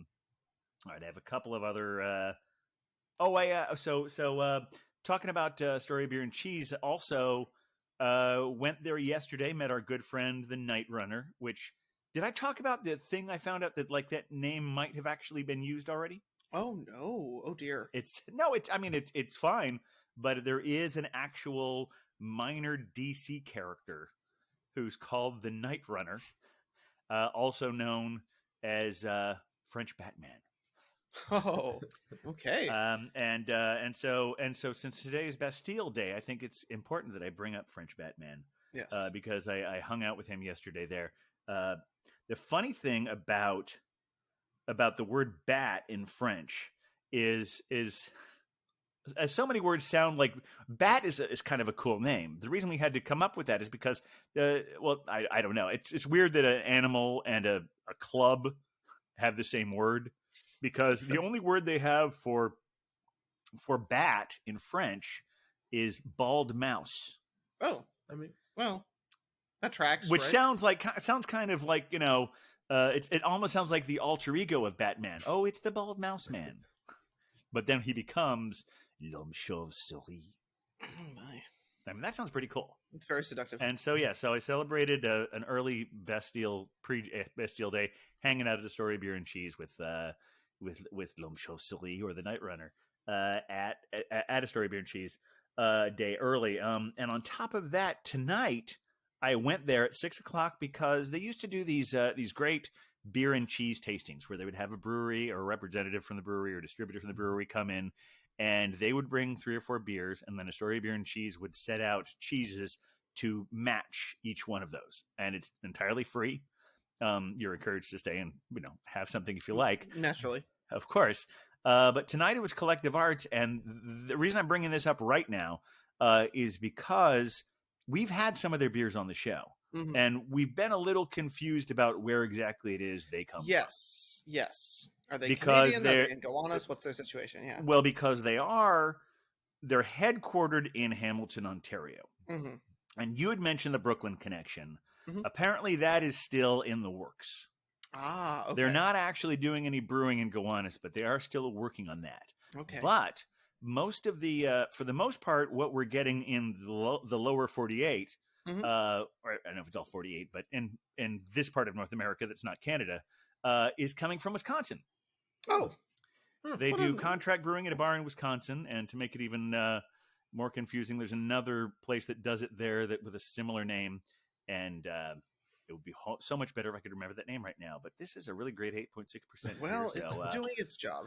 right, I have a couple of other. Talking about Astoria Beer and Cheese, also went there yesterday, met our good friend, the Night Runner, which, did I talk about the thing I found out that, like, that name might have actually been used already? Oh, no. Oh, dear. It's fine, but there is an actual minor DC character who's called the Night Runner, also known as French Batman. Oh, okay. And so since today is Bastille Day, I think it's important that I bring up French Batman. Yes. Because I hung out with him yesterday there. The funny thing about the word bat in French is as so many words sound like, bat is kind of a cool name. The reason we had to come up with that is because I don't know. It's weird that an animal and a club have the same word. Because the only word they have for for bat in French is bald mouse. Oh, I mean, well, that tracks. Which right? sounds kind of like, it almost sounds like the alter ego of Batman. Oh, it's the bald mouse man. But then he becomes L'homme chauve-souris. Oh my. I mean, that sounds pretty cool. It's very seductive. And so, so I celebrated an early Bastille Bastille Day, hanging out at the Story Beer and Cheese with L'homme chauve-souris, or the Night Runner, at a Story Beer and Cheese day early. And on top of that, tonight I went there at 6:00 because they used to do these great beer and cheese tastings where they would have a brewery or a representative from the brewery or distributor from the brewery come in, and they would bring 3 or 4 beers, and then a Story Beer and Cheese would set out cheeses to match each one of those, and it's entirely free. You're encouraged to stay and have something if you like, Naturally, of course. But tonight it was Collective Arts, and the reason I'm bringing this up right now is because we've had some of their beers on the show, and we've been a little confused about where exactly it is they come from. Yes. Are they Because Canadian? Are they in Gowanus? What's their situation? Yeah. Well, because they're headquartered in Hamilton, Ontario. Mm-hmm. And you had mentioned the Brooklyn connection. Mm-hmm. Apparently that is still in the works. Ah, okay. They're not actually doing any brewing in Gowanus, but they are still working on that. Okay. But most of the, for the most part, what we're getting in the lower 48, or I don't know if it's all 48, but in this part of North America that's not Canada, is coming from Wisconsin. Oh. They do contract brewing at a bar in Wisconsin, and to make it even more confusing, there's another place that does it there that with a similar name, and it would be so much better if I could remember that name right now. But this is a really great 8.6%. Well, beer, it's doing its job.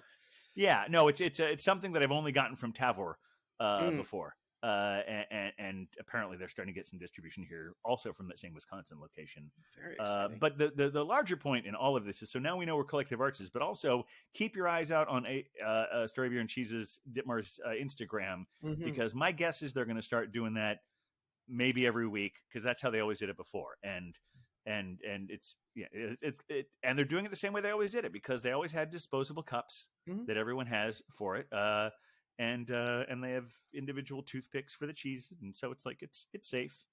Yeah, no, it's something that I've only gotten from Tavor before, and apparently they're starting to get some distribution here, also from that same Wisconsin location. Very exciting. But the larger point in all of this is, so now we know where Collective Arts is, but also keep your eyes out on Story Beer and Cheese's Ditmar's Instagram, because my guess is they're going to start doing that maybe every week, because that's how they always did it before, and it's and they're doing it the same way they always did it, because they always had disposable cups that everyone has for it, and they have individual toothpicks for the cheese, and so it's like it's safe.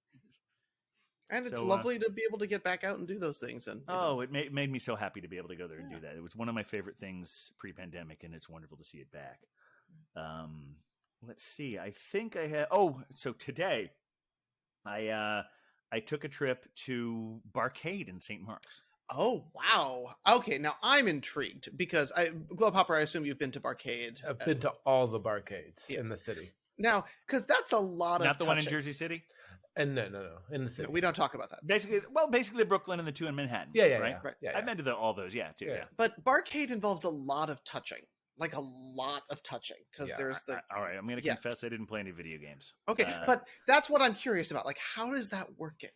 And it's lovely to be able to get back out and do those things. And it made me so happy to be able to go there and do that. It was one of my favorite things pre-pandemic, and it's wonderful to see it back. Let's see. I think I had. Oh, so today, I took a trip to Barcade in St. Mark's. Oh, wow. Okay, now I'm intrigued because Globehopper, I assume you've been to Barcade. I've been to all the barcades in the city. Now, because that's a lot of Not the one in Jersey City? And no, in the city. No, we don't talk about that. Basically Brooklyn and the 2 in Manhattan. Yeah, right? Yeah, I've been to all those, too. Yeah. But Barcade involves a lot of touching. Like a lot of touching, because there's the. All right, I'm going to confess I didn't play any video games. Okay, but that's what I'm curious about. Like, how is that working?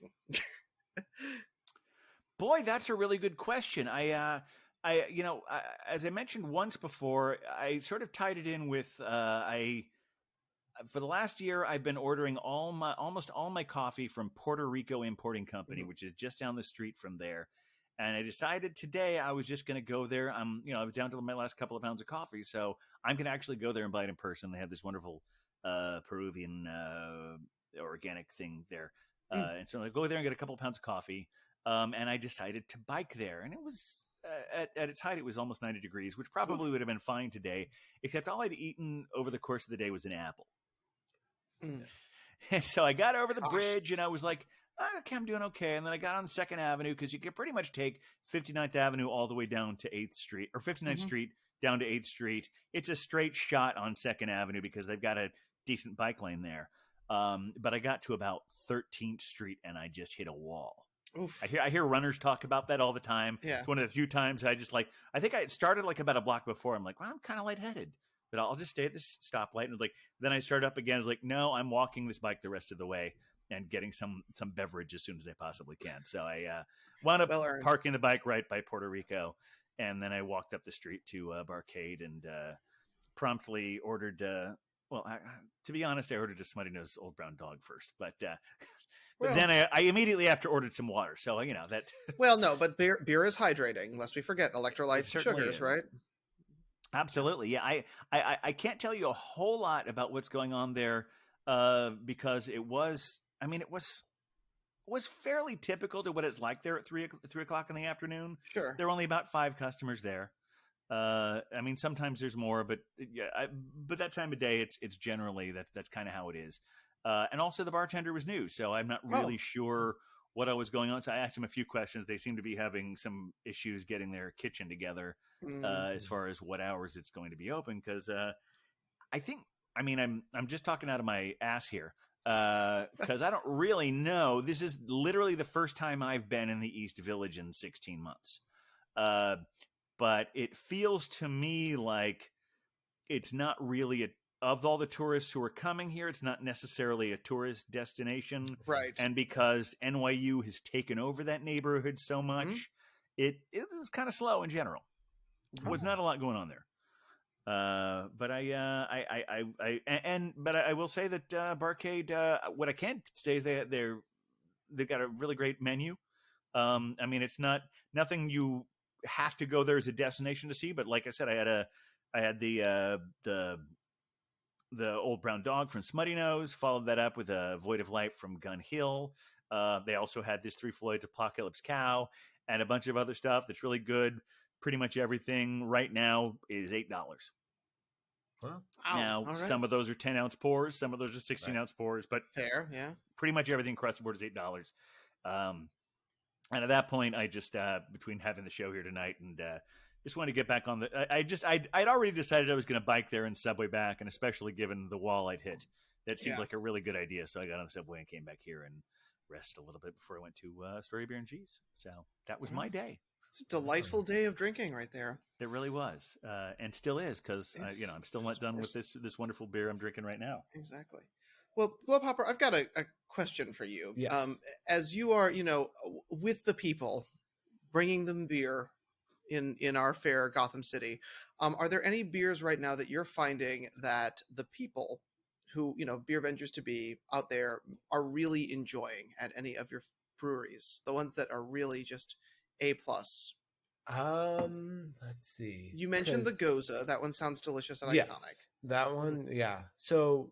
Boy, that's a really good question. I as I mentioned once before, I sort of tied it in with for the last year, I've been ordering almost all my coffee from Puerto Rico Importing Company, which is just down the street from there. And I decided today I was just going to go there. I was down to my last couple of pounds of coffee, so I'm going to actually go there and buy it in person. They have this wonderful Peruvian organic thing there. And so I go there and get a couple of pounds of coffee. And I decided to bike there. And it was, at its height, it was almost 90 degrees, which probably would have been fine today, except all I'd eaten over the course of the day was an apple. And so I got over the bridge and I was like, okay, I'm doing okay. And then I got on 2nd Avenue, because you could pretty much take 59th Avenue all the way down to 8th Street, or 59th Street down to 8th Street. It's a straight shot on 2nd Avenue because they've got a decent bike lane there. But I got to about 13th Street and I just hit a wall. Oof. I hear runners talk about that all the time. Yeah. It's one of the few times I think I had started like about a block before. I'm like, well, I'm kind of lightheaded, but I'll just stay at this stoplight. And then I start up again. I was like, no, I'm walking this bike the rest of the way and getting some beverage as soon as I possibly can. So I wound up parking the bike right by Puerto Rico. And then I walked up the street to Barcade and promptly ordered, to be honest, I ordered a Smutty Nose Old Brown Dog first. But then I immediately after ordered some water. So, that. Well, no, but beer is hydrating, lest we forget electrolytes and sugars, right? Absolutely. Yeah. I can't tell you a whole lot about what's going on there because it was fairly typical to what it's like there at 3 o'clock in the afternoon. Sure. There are only about 5 customers there. Sometimes there's more, but yeah, but that time of day, it's generally that's kind of how it is. And also, the bartender was new, so I'm not really sure what was going on. So I asked him a few questions. They seem to be having some issues getting their kitchen together as far as what hours it's going to be open. Because I'm just talking out of my ass here because I don't really know. This is literally the first time I've been in the East Village in 16 months. But it feels to me like it's not really of all the tourists who are coming here, it's not necessarily a tourist destination. Right. And because NYU has taken over that neighborhood so much, it is kind of slow in general. There's not a lot going on there. But I will say that Barcade, what I can say is they've got a really great menu. It's nothing you have to go there as a destination to see, but like I said, I had the Old Brown Dog from Smutty Nose, followed that up with a Void of Light from Gun Hill. They also had this Three Floyds Apocalypse Cow and a bunch of other stuff that's really good. Pretty much everything right now is $8. Wow. Now, some of those are 10-ounce pours, some of those are 16-ounce pours, but fair, yeah. Pretty much everything across the board is $8. And at that point, I just between having the show here tonight and just wanted to get back on the. I'd already decided I was going to bike there and subway back, and especially given the wall I'd hit, that seemed like a really good idea. So I got on the subway and came back here and rested a little bit before I went to Story Beer and Cheese. So that was my day. It's a delightful day of drinking right there. It really was, and still is, because I'm still not done with this wonderful beer I'm drinking right now. Exactly. Well, Globehopper, I've got a question for you. Yes. As you are, with the people, bringing them beer in our fair Gotham City, are there any beers right now that you're finding that the people who, beer vendors to be out there are really enjoying at any of your breweries? The ones that are really just A+. Let's see. You mentioned the Goza. That one sounds delicious and iconic. That one, yeah. So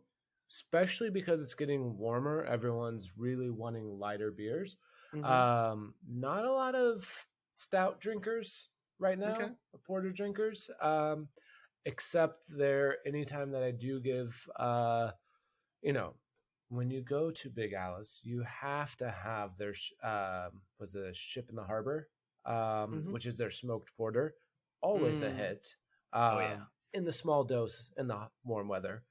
especially because it's getting warmer, everyone's really wanting lighter beers. Not a lot of stout drinkers right now, porter drinkers, except anytime that I do give, when you go to Big Alice, you have to have their, was it a Ship in the Harbor, which is their smoked porter, always a hit. In the small dose in the warm weather.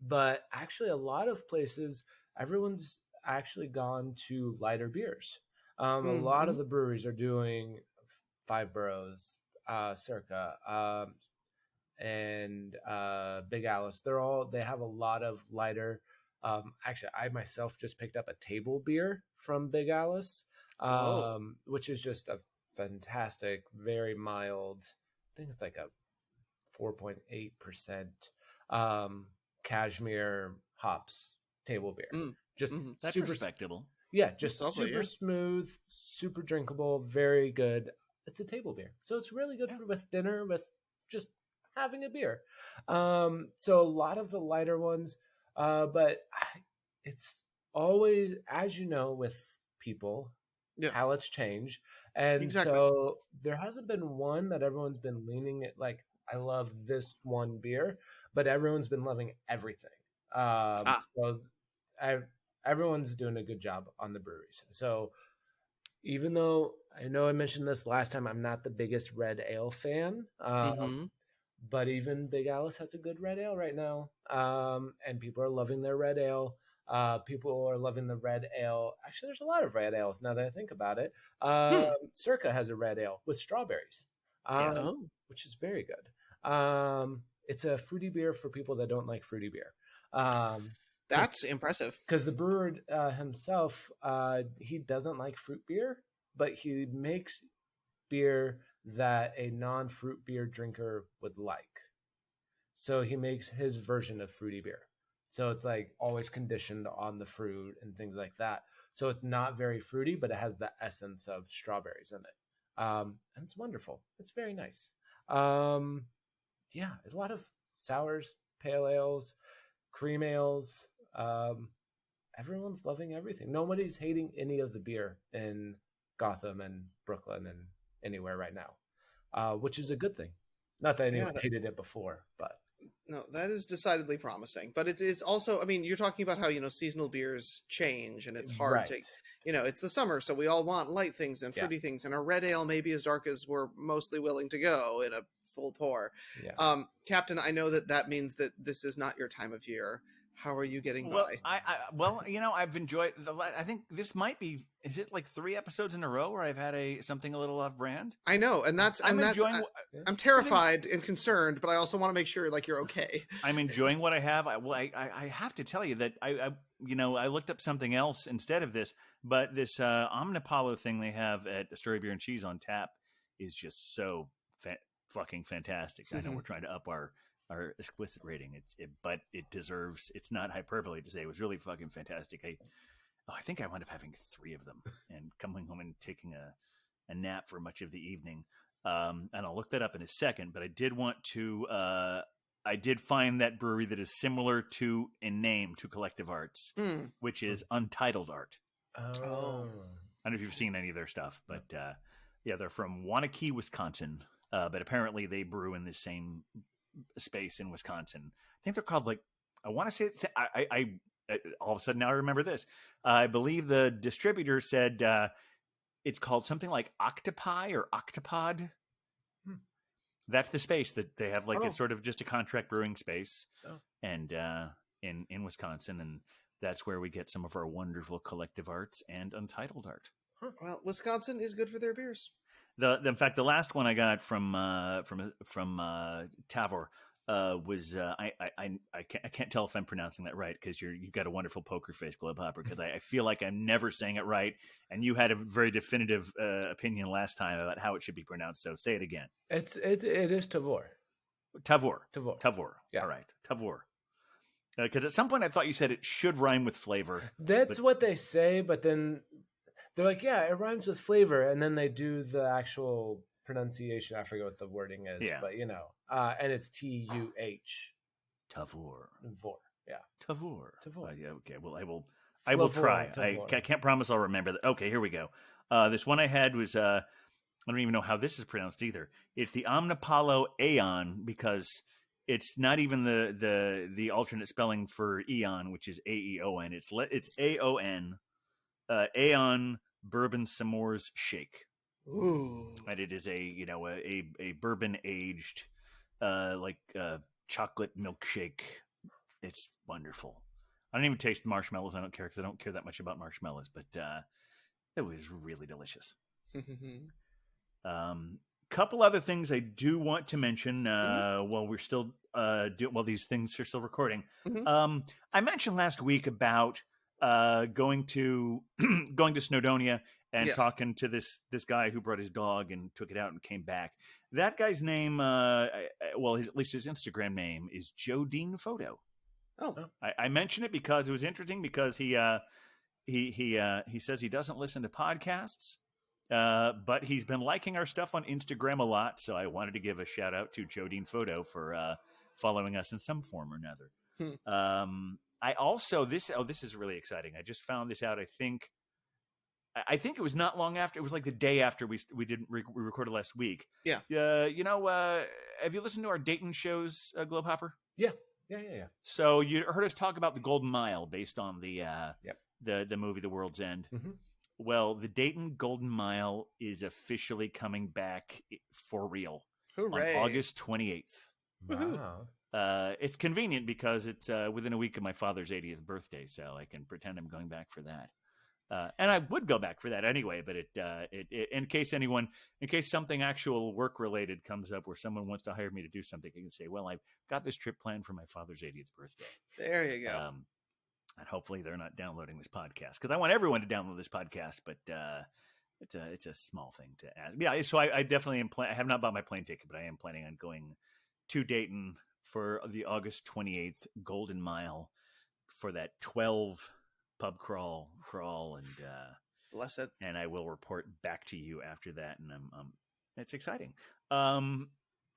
But actually, a lot of places, everyone's actually gone to lighter beers. A lot of the breweries are doing Five Boroughs, Circa, and Big Alice. They have a lot of lighter. Actually, I myself just picked up a table beer from Big Alice, which is just a fantastic, very mild. I think it's like a 4.8% cashmere hops table beer. Just that's super respectable. Yeah, just super smooth, super drinkable, very good. It's a table beer, so it's really good with dinner, with just having a beer. So a lot of the lighter ones, but it's always, as you know, with people, palates change, and so there hasn't been one that everyone's been leaning at. Like, I love this one beer, but everyone's been loving everything. So everyone's doing a good job on the breweries. So even though I know I mentioned this last time, I'm not the biggest red ale fan, but even Big Alice has a good red ale right now, and people are loving their red ale. People are loving the red ale. Actually, there's a lot of red ales now that I think about it. Circa has a red ale with strawberries, which is very good. It's a fruity beer for people that don't like fruity beer. That's impressive. Because the brewer himself, he doesn't like fruit beer, but he makes beer that a non-fruit beer drinker would like. So he makes his version of fruity beer. So it's like always conditioned on the fruit and things like that. So it's not very fruity, but it has the essence of strawberries in it. And it's wonderful. It's very nice. Yeah, a lot of sours, pale ales, cream ales. Everyone's loving everything. Nobody's hating any of the beer in Gotham and Brooklyn and anywhere right now, which is a good thing. Not that anyone hated it before, but no, that is decidedly promising. But it's also, I mean, you're talking about how seasonal beers change, and it's hard to, it's the summer, so we all want light things and fruity things, and a red ale may be as dark as we're mostly willing to go in a full pour. Yeah. Captain, I know that means that this is not your time of year. How are you getting by? I've enjoyed I think this might be, is it like 3 episodes in a row where I've had something a little off brand? I know, and I'm terrified and concerned, but I also want to make sure like you're okay. I'm enjoying what I have. I have to tell you that I looked up something else instead of this, but this Omnipollo thing they have at Astoria Beer and Cheese on tap is just so fucking fantastic. I know we're trying to up our explicit rating. But it deserves. It's not hyperbole to say it was really fucking fantastic. I think I wound up having 3 of them and coming home and taking a nap for much of the evening. And I'll look that up in a second. But I did want to. I did find that brewery that is similar to in name to Collective Arts, which is Untitled Art. Oh. I don't know if you've seen any of their stuff, but they're from Waunakee, Wisconsin. But apparently they brew in the same space in Wisconsin. I think they're called I want to say I all of a sudden now I remember this. I believe the distributor said it's called something like Octopi or Octopod. That's the space that they have. It's sort of just a contract brewing space, and in Wisconsin, and that's where we get some of our wonderful Collective Arts and Untitled Art. Well, Wisconsin is good for their beers. In fact, the last one I got from Tavor was I can't tell if I'm pronouncing that right because you've got a wonderful poker face, Globehopper, because I feel like I'm never saying it right, and you had a very definitive opinion last time about how it should be pronounced. So say it again. It is Tavor. Tavor. Yeah. All right, Tavor. Because at some point I thought you said it should rhyme with flavor. That's what they say, but then they're like, yeah, it rhymes with flavor, and then they do the actual pronunciation. I forget what the wording is, but and it's Tuh. Tavor. Yeah. Tavor. Yeah, okay. Well, I will try. I can't promise I'll remember that. Okay, here we go. This one I had was I don't even know how this is pronounced either. It's the Omnipollo Aeon because it's not even the alternate spelling for Eon, which is AEON. It's AON. Aeon Bourbon S'mores Shake. Ooh. And it is a bourbon aged chocolate milkshake. It's wonderful. I don't even taste the marshmallows. I don't care because I don't care that much about marshmallows, but it was really delicious. Couple other things I do want to mention while we're still while these things are still recording. I mentioned last week about going to Snowdonia and talking to this guy who brought his dog and took it out and came back. That guy's name, at least his Instagram name is Jodine Photo. Oh, I mention it because it was interesting because he says he doesn't listen to podcasts, but he's been liking our stuff on Instagram a lot. So I wanted to give a shout out to Jodine Photo for following us in some form or another. I also this is really exciting. I just found this out. I think it was not long after. It was like the day after we recorded last week. Yeah. Have you listened to our Dayton shows, Globehopper? Yeah. So you heard us talk about the Golden Mile based on the movie The World's End. Mm-hmm. Well, the Dayton Golden Mile is officially coming back for real. Hooray. On August 28th. Wow. It's convenient because it's within a week of my father's 80th birthday, so I can pretend I'm going back for that. And I would go back for that anyway, but in case something actual work related comes up where someone wants to hire me to do something, I can say, well, I've got this trip planned for my father's 80th birthday. There you go. And hopefully they're not downloading this podcast because I want everyone to download this podcast, but it's a small thing to ask. Yeah, so I definitely am. I have not bought my plane ticket, but I am planning on going to Dayton for the August 28th Golden Mile for that 12 pub crawl and bless it. And I will report back to you after that, and it's exciting.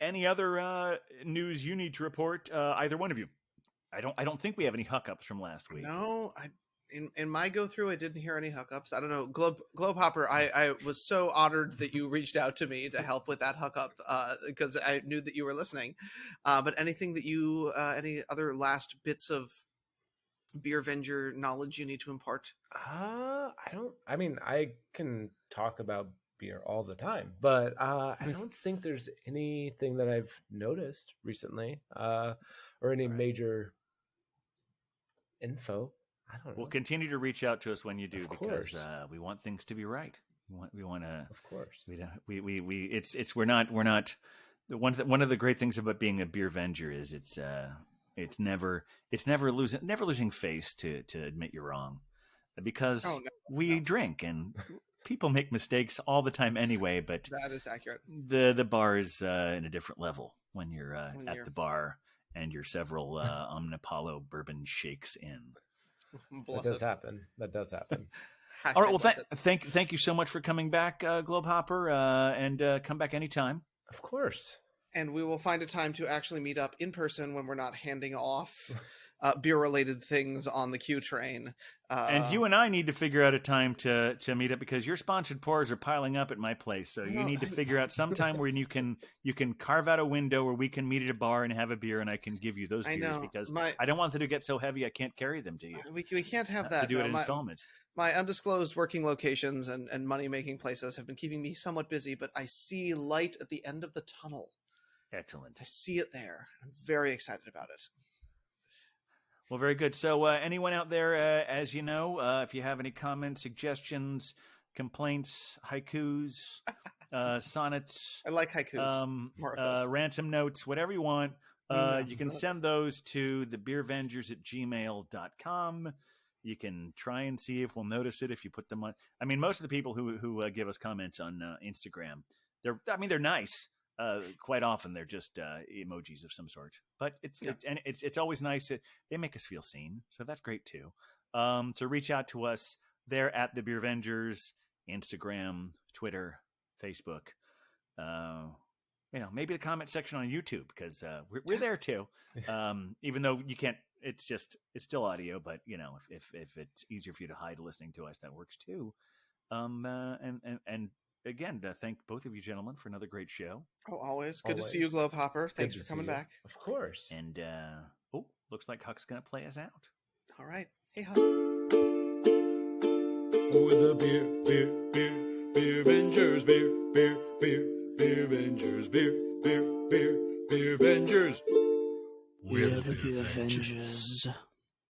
any other news you need to report? Either one of you. I don't think we have any hookups from last week. No, in my go through, I didn't hear any hookups. I don't know. Globehopper, I was so honored that you reached out to me to help with that hookup because I knew that you were listening. But anything that you, any other last bits of Beer Venger knowledge you need to impart? I mean, I can talk about beer all the time, but I don't think there's anything that I've noticed recently or any major info. I don't know. We'll continue to reach out to us when you do, Of because course. we want things to be right. We want to. Of course. We it's we're not one of the great things about being a Beer Venger is it's never losing face to admit you're wrong, because we drink and people make mistakes all the time anyway. But that is accurate. The bar is in a different level when you're at the bar and you're several Omnipollo bourbon shakes in. That does happen. All right. Well, thank you so much for coming back, Globehopper, and come back anytime. Of course. And we will find a time to actually meet up in person when we're not handing off beer-related things on the Q train. And you and I need to figure out a time to meet up, because your sponsored pours are piling up at my place. So you need to figure out some time where you can carve out a window where we can meet at a bar and have a beer, and I can give you those beers, because I don't want them to get so heavy I can't carry them to you. We can't have that. To do it in installments. My undisclosed working locations and money-making places have been keeping me somewhat busy, but I see light at the end of the tunnel. Excellent. I see it there. I'm very excited about it. Well, very good. So anyone out there, as you know, if you have any comments, suggestions, complaints, haikus, sonnets. I like haikus. Ransom notes, whatever you want. You can send those to thebeervengers@gmail.com. You can try and see if we'll notice it if you put them on. I mean, most of the people who give us comments on Instagram, they're nice. Quite often they're just emojis of some sort, but it's always nice. They make us feel seen, so that's great too. So reach out to us there at the Beer Vengers, Instagram, Twitter, Facebook. Maybe the comment section on YouTube, because we're there too. Even though you can't, it's still audio, but if it's easier for you to hide listening to us, that works too. And again, thank both of you gentlemen for another great show. Oh, always. Good to see you, Globehopper. Thanks for coming back. Of course. And, looks like Huck's going to play us out. All right. Hey, Huck. With a beer,